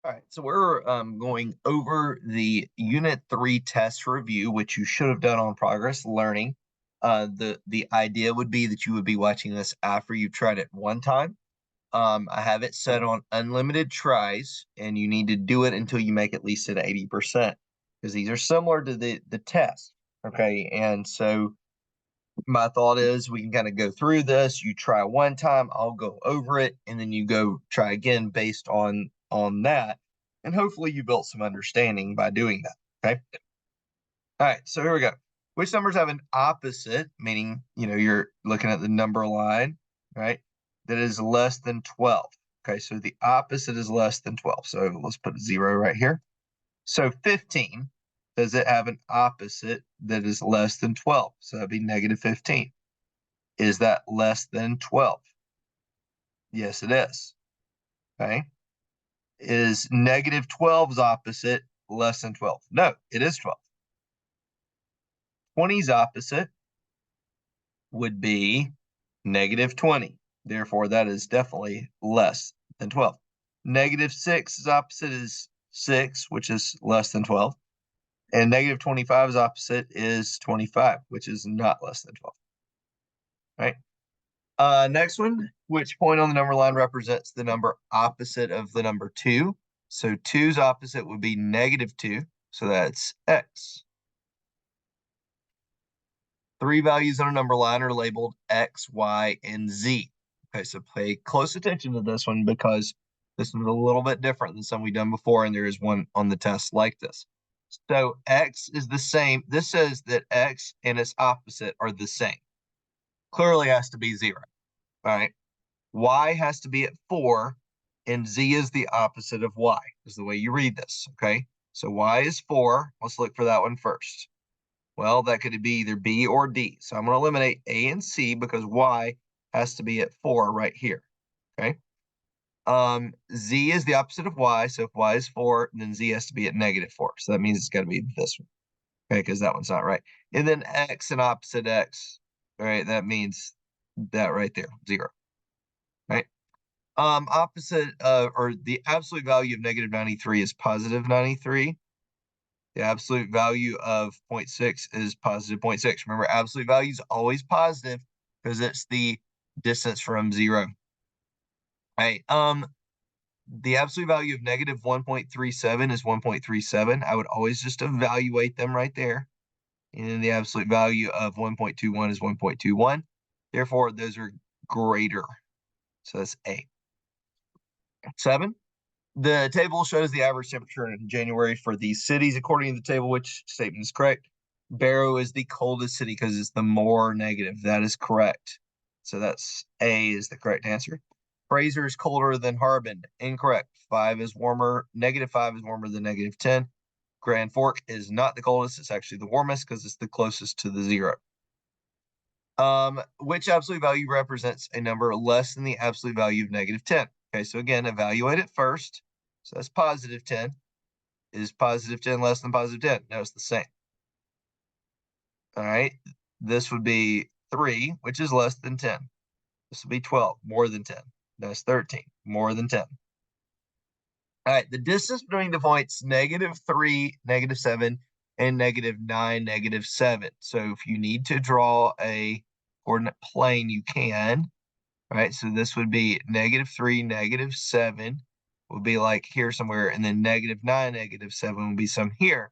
All right, so we're going over the Unit 3 test review, which you should have done on Progress Learning. The idea would be that you would be watching this after you've tried it one time. I have it set on unlimited tries, and you need to do it until you make at least at 80%, because these are similar to the test. Okay, and so my thought is we can kind of go through this. You try one time, I'll go over it, and then you go try again based on that, and hopefully you built some understanding by doing that. Okay. All right. So here we go. Which numbers have an opposite, meaning you're looking at the number line, right? That is less than 12. Okay. So the opposite is less than 12. So let's put a 0 right here. So 15, does it have an opposite that is less than 12? So that'd be negative 15. Is that less than 12? Yes, it is. Okay. Is negative 12's opposite less than 12? No, it is 12. 20's opposite would be negative 20. Therefore, that is definitely less than 12. Negative 6's opposite is 6, which is less than 12. And negative 25's opposite is 25, which is not less than 12. Right? Next one, which point on the number line represents the number opposite of the number 2? So 2's opposite would be negative 2, so that's x. 3 values on a number line are labeled x, y, and z. Okay, so pay close attention to this one because this one's a little bit different than some we've done before, and there is one on the test like this. So x is the same. This says that x and its opposite are the same. Clearly has to be 0. All right. Y has to be at 4, and z is the opposite of y, is the way you read this. Okay. So y is 4. Let's look for that one first. Well, that could be either B or D. So I'm going to eliminate A and C because Y has to be at 4 right here. Okay. Z is the opposite of Y. So if Y is 4, then Z has to be at negative 4. So that means it's got to be this one. Okay, because that one's not right. And then X and opposite X. All right, that means that right there, 0. Right. Opposite or the absolute value of negative 93 is positive 93. The absolute value of 0.6 is positive 0.6. Remember, absolute value is always positive because it's the distance from 0. All right. The absolute value of negative 1.37 is 1.37. I would always just evaluate them right there. And then the absolute value of 1.21 is 1.21. Therefore, those are greater. So that's A. 7. The table shows the average temperature in January for these cities. According to the table, which statement is correct? Barrow is the coldest city because it's the more negative. That is correct. So that's A is the correct answer. Fraser is colder than Harbin. Incorrect. 5 is warmer. Negative 5 is warmer than negative 10. Grand Fork is not the coldest. It's actually the warmest because it's the closest to the 0. Which absolute value represents a number less than the absolute value of negative 10? Okay, so again, evaluate it first. So that's positive 10. Is positive 10 less than positive 10? No, it's the same. All right. This would be 3, which is less than 10. This would be 12, more than 10. That's 13, more than 10. All right. The distance between the points negative 3, negative 7, and negative 9, negative 7. So if you need to draw a coordinate plane, you can. All right. So this would be negative 3, negative 7 would be like here somewhere, and then negative 9, negative 7 would be some here.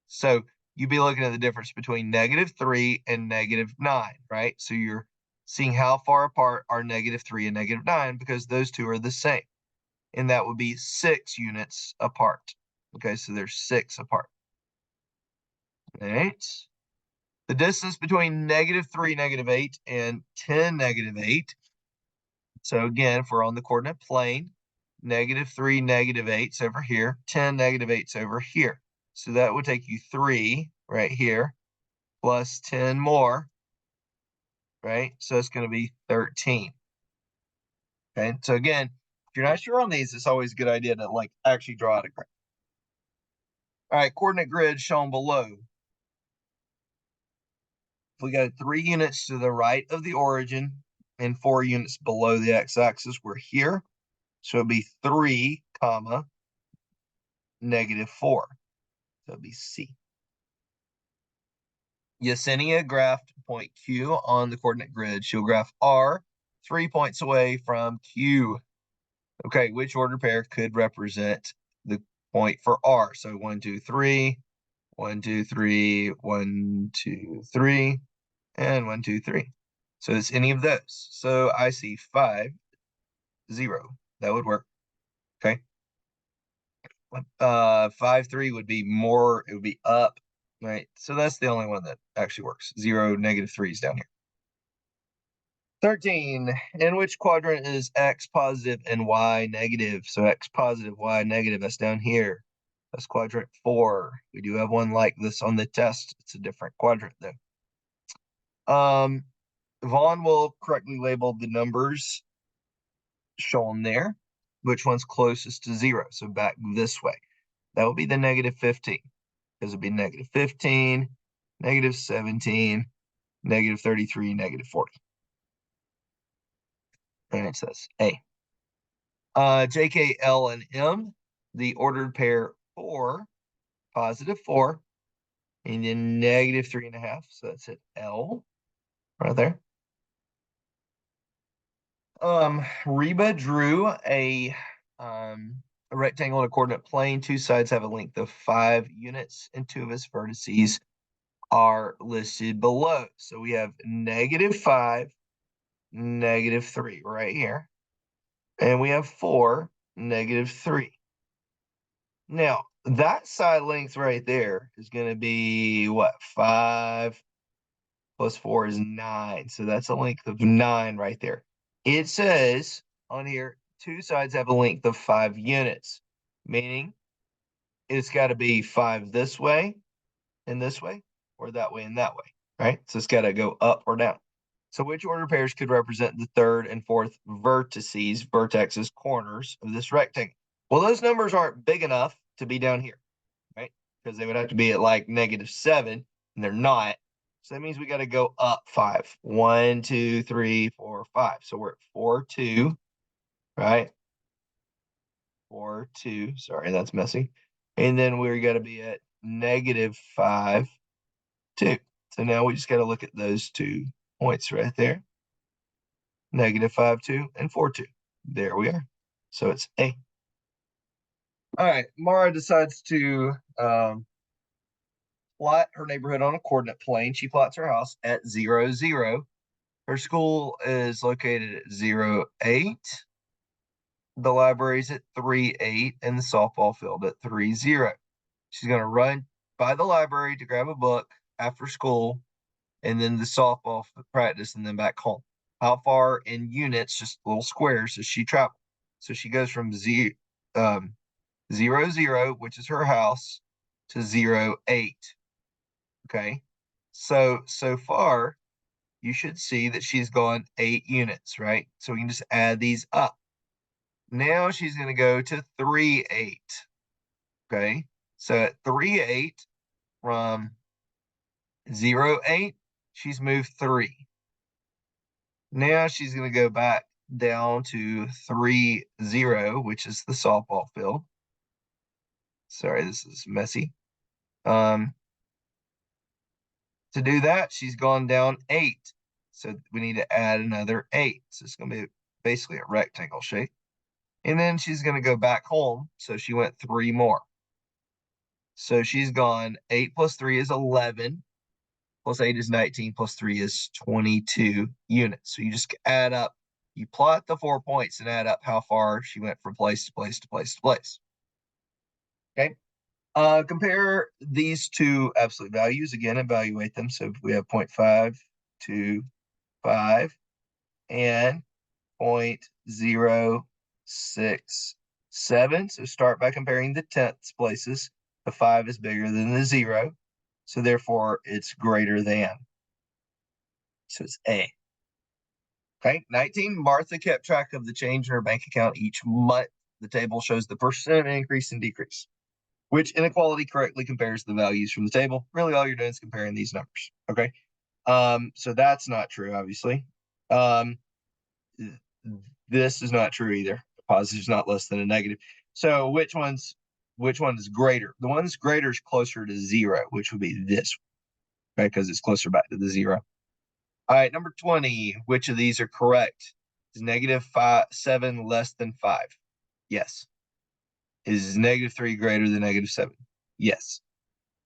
So you'd be looking at the difference between negative 3 and negative 9, right? So you're seeing how far apart are negative 3 and negative 9 because those two are the same. And that would be 6 units apart. Okay, so they're 6 apart. All right. The distance between negative 3, negative 8, and 10, negative 8. So again, if we're on the coordinate plane, negative 3, negative 8's over here, 10, negative 8's over here. So that would take you 3 right here, plus 10 more, right? So it's going to be 13. Okay, so again, if you're not sure on these, it's always a good idea to actually draw out a graph. All right, coordinate grid shown below. If we go 3 units to the right of the origin and 4 units below the x-axis, we're here. So it'd be 3, comma, -4. So it'd be C. Yesenia graphed point Q on the coordinate grid. She'll graph R 3 points away from Q. Okay, which ordered pair could represent the point for R? So 1, 2, 3, 1, 2, 3, 1, 2, 3, and 1, 2, 3. So it's any of those. So I see 5, 0. That would work. Okay. 5, 3 would be more, it would be up, right? So that's the only one that actually works. 0, -3 is down here. 13. In which quadrant is X positive and Y negative? So X positive, Y negative, that's down here. That's quadrant 4. We do have one like this on the test. It's a different quadrant though. Vaughn will correctly label the numbers shown there. Which one's closest to 0? So back this way. That would be the -15. Because it would be -15, -17, -33, -40. And it says A. JK, L, and M, the ordered pair 4, +4, and then -3.5. So that's at L right there. Reba drew a rectangle in a coordinate plane. Two sides have a length of 5 units, and 2 of its vertices are listed below. So we have -5, -3 right here. And we have 4, -3. Now, that side length right there is going to be what? 5 plus 4 is 9. So that's a length of 9 right there. It says on here, two sides have a length of 5 units, meaning it's got to be 5 this way and this way, or that way and that way, right? So it's got to go up or down. So which order pairs could represent the third and fourth vertexes, corners of this rectangle? Well, those numbers aren't big enough to be down here, right? Because they would have to be at like -7, and they're not. So that means we got to go up 5. 1, 2, 3, 4, 5. So we're at 4, 2, right? 4, 2. Sorry, that's messy. And then we're going to be at -5, 2. So now we just got to look at those 2 points right there. -5, 2, and 4, 2. There we are. So it's A. All right. Mara decides to plot her neighborhood on a coordinate plane. She plots her house at 0, 0. Her school is located at 0, 8. The library's at 3, 8, and the softball field at 3, 0. She's going to run by the library to grab a book after school, and then the softball practice, and then back home. How far in units, just little squares, does she travel? So she goes from 0, 0, which is her house, to 0, 8. Okay. So far, you should see that she's gone 8 units, right? So we can just add these up. Now she's going to go to 3, 8. Okay. So at 3, 8 from 0, 8, she's moved 3. Now she's going to go back down to 3, 0, which is the softball field. Sorry, this is messy. To do that, she's gone down 8. So we need to add another 8. So it's going to be basically a rectangle shape. And then she's going to go back home. So she went 3 more. So she's gone 8 plus 3 is 11. Plus 8 is 19. Plus 3 is 22 units. So you just add up. You plot the 4 points and add up how far she went from place to place to place to place. Okay. Compare these two absolute values. Again, evaluate them. So we have 0.5 to 5 and 0.067. So start by comparing the tenths places. The 5 is bigger than the 0. So therefore, it's greater than. So it's A. Okay, 19. Martha kept track of the change in her bank account each month. The table shows the percent increase and decrease. Which inequality correctly compares the values from the table? Really, all you're doing is comparing these numbers. Okay. So that's not true, obviously. This is not true either. A positive is not less than a negative. So which one's which one is greater. The one that's greater is closer to 0, which would be this one, okay, because it's closer back to the 0. All right, number 20, which of these are correct? Is -7 less than 5? Yes. Is -3 greater than -7? Yes.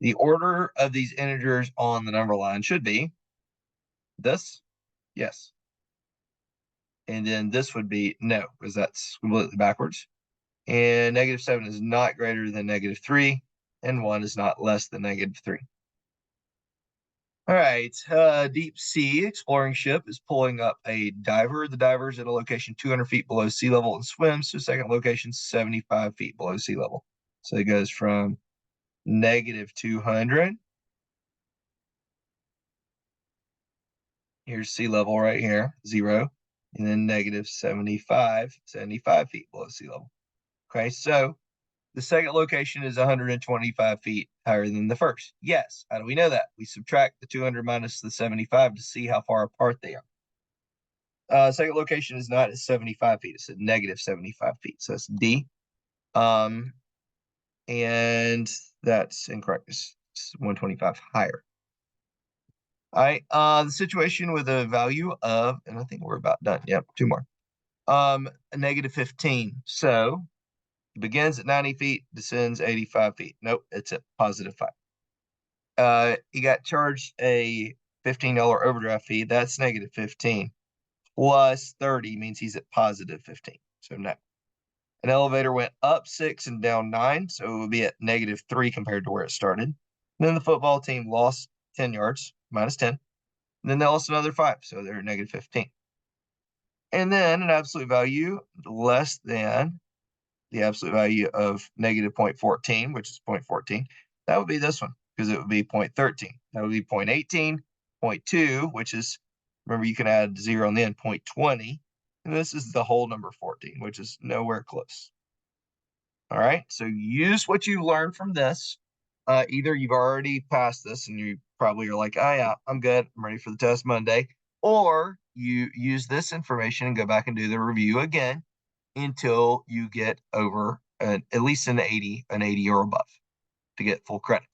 The order of these integers on the number line should be this, yes. And then this would be no, because that's completely backwards. And -7 is not greater than -3, and 1 is not less than -3. All right, deep sea exploring ship is pulling up a diver. The diver is at a location 200 feet below sea level and swims to a second location 75 feet below sea level. So it goes from -200. Here's sea level right here, 0, and then -75 feet below sea level. Okay, so the second location is 125 feet higher than the first. Yes. How do we know that? We subtract the 200 minus the 75 to see how far apart they are. Second location is not at 75 feet. It's at -75 feet. So it's D. And that's incorrect. It's 125 higher. All right. The situation with a value of, and I think we're about done. Yep, 2 more. A -15. So it begins at 90 feet, descends 85 feet. Nope, it's at +5. He got charged a $15 overdraft fee. That's -15. Plus 30 means he's at +15. So no. An elevator went up 6 and down 9, so it would be at -3 compared to where it started. And then the football team lost 10 yards, -10. And then they lost another 5, so they're at -15. And then an absolute value less than the absolute value of -0.14, which is 0.14. That would be this one, because it would be 0.13. That would be 0.18, 0.2, which is, remember, you can add 0 and then 0.20. And this is the whole number 14, which is nowhere close. All right, so use what you learned from this. Either you've already passed this and you probably are like, oh yeah, I'm good, I'm ready for the test Monday, or you use this information and go back and do the review again until you get over at least an 80 or above to get full credit.